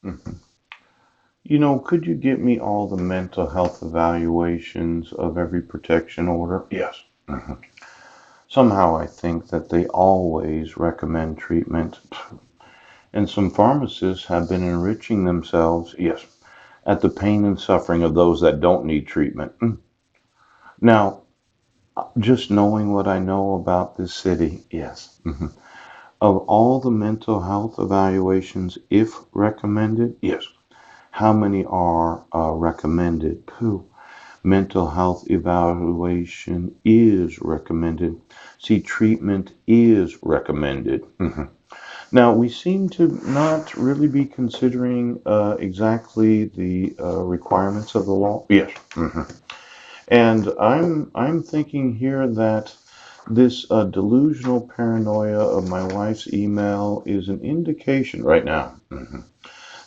Mhm. Could you get me all the mental health evaluations of every protection order? Yes. Mhm. Somehow I think that they always recommend treatment, and some pharmacists have been enriching themselves, yes, at the pain and suffering of those that don't need treatment. Now, just knowing what I know about this city, yes. Of all the mental health evaluations, if recommended, yes. How many are recommended? Pooh. Mental health evaluation is recommended. See, treatment is recommended. Now, we seem to not really be considering exactly the requirements of the law. Yes. And I'm thinking here that this delusional paranoia of my wife's email is an indication right now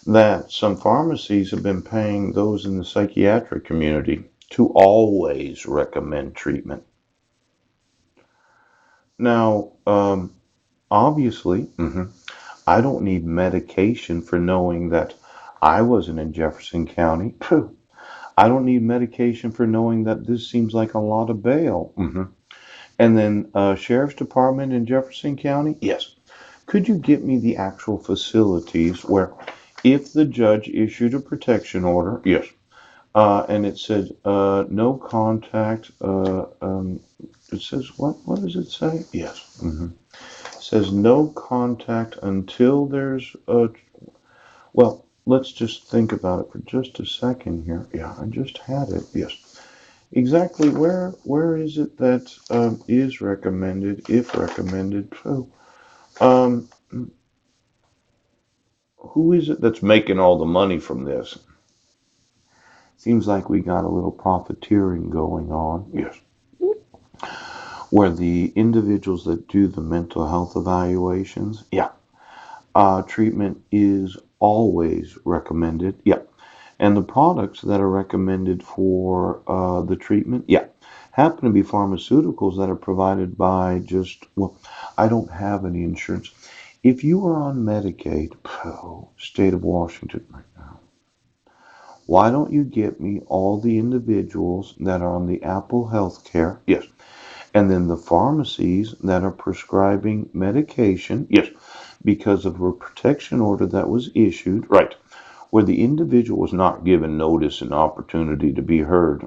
that some pharmacies have been paying those in the psychiatric community to always recommend treatment. Now, obviously, I don't need medication for knowing that I wasn't in Jefferson County. Phew. I don't need medication for knowing that this seems like a lot of bail. And then, Sheriff's Department in Jefferson County? Yes. Could you get me the actual facilities where, if the judge issued a protection order, yes, and it said no contact. It says what? What does it say? Yes. It says no contact until there's a. Well, let's just think about it for just a second here. Yeah, I just had it. Yes. Exactly. Where is it that is recommended? If recommended. So, um, who is it that's making all the money from this? Seems like we got a little profiteering going on. Yes. Where the individuals that do the mental health evaluations, yeah, treatment is always recommended, yeah. And the products that are recommended for the treatment, yeah, happen to be pharmaceuticals that are provided by just, well, I don't have any insurance. If you are on Medicaid, oh, state of Washington right now, why don't you get me all the individuals that are on the Apple Healthcare? Yes. And then the pharmacies that are prescribing medication, yes, because of a protection order that was issued, right, where the individual was not given notice and opportunity to be heard.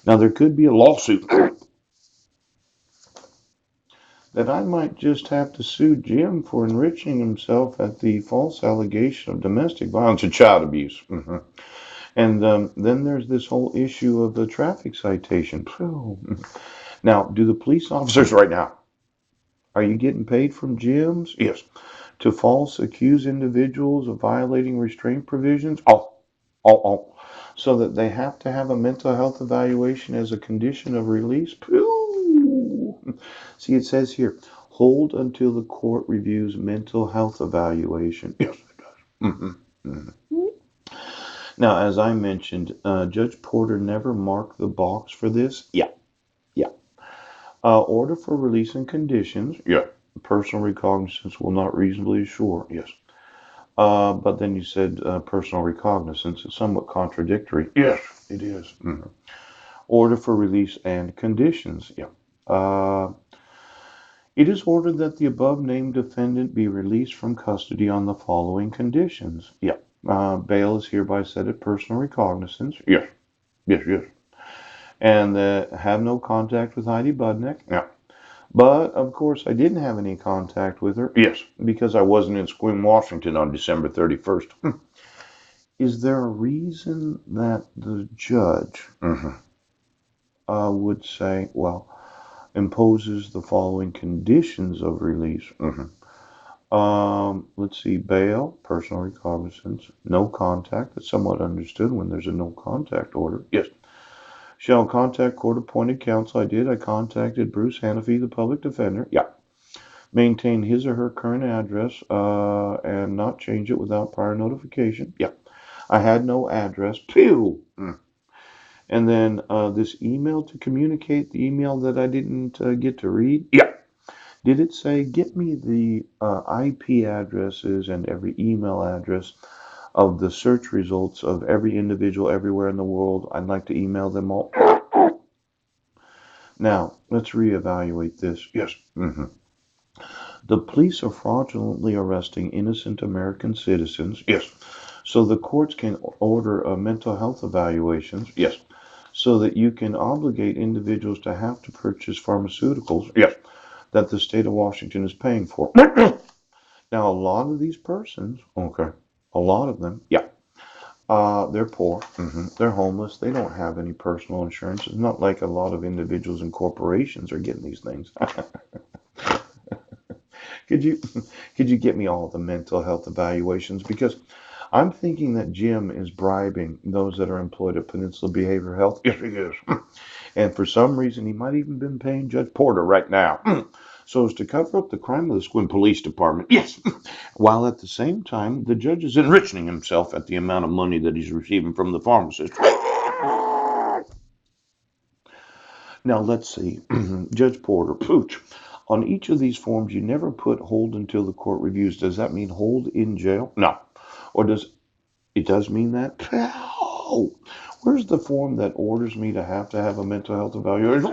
Now, there could be a lawsuit that I might just have to sue Jim for enriching himself at the false allegation of domestic violence and child abuse. And then there's this whole issue of the traffic citation. Now, do the police officers right now, are you getting paid from gyms? Yes. To false accuse individuals of violating restraint provisions? Oh. So that they have to have a mental health evaluation as a condition of release? Pooh. See, it says here, hold until the court reviews mental health evaluation. Yes, it does. Now, as I mentioned, Judge Porter never marked the box for this. Yeah, yeah. Order for release and conditions. Yeah. Personal recognizance will not reasonably assure. Yes. But then you said personal recognizance is somewhat contradictory. Yes, it is. Order for release and conditions. Yeah. Uh, it is ordered that the above named defendant be released from custody on the following conditions. Yeah. Bail is hereby set at personal recognizance. Yes. Yes. And have no contact with Heidi Budnick. Yeah. But of course, I didn't have any contact with her. Yes, because I wasn't in Sequim, Washington on December 31st. Is there a reason that the judge would say, well, imposes the following conditions of release? Let's see, bail, personal recognizance, no contact. That's somewhat understood when there's a no contact order. Yes. Shall contact court appointed counsel. I did. I contacted Bruce Hannafy, the public defender. Yeah. Maintain his or her current address and not change it without prior notification. Yeah. I had no address. Pew. And then this email to communicate, the email that I didn't get to read. Yeah. Did it say, get me the IP addresses and every email address of the search results of every individual everywhere in the world. I'd like to email them all. Now, let's reevaluate this. Yes. The police are fraudulently arresting innocent American citizens. Yes. So the courts can order mental health evaluations. Yes. So that you can obligate individuals to have to purchase pharmaceuticals. Yes. That the state of Washington is paying for. Now, a lot of these persons, okay, a lot of them, yeah, they're poor. They're homeless. They don't have any personal insurance. It's not like a lot of individuals and corporations are getting these things. Could you could you get me all the mental health evaluations? Because I'm thinking that Jim is bribing those that are employed at Peninsula Behavioral Health. Yes, he is. And for some reason, he might even been paying Judge Porter right now. So as to cover up the crime of the Squim Police Department. Yes. While at the same time, the judge is enriching himself at the amount of money that he's receiving from the pharmacist. Now let's see. Judge Porter, pooch. On each of these forms, you never put hold until the court reviews. Does that mean hold in jail? No. Or does it does mean that? Oh, where's the form that orders me to have a mental health evaluation?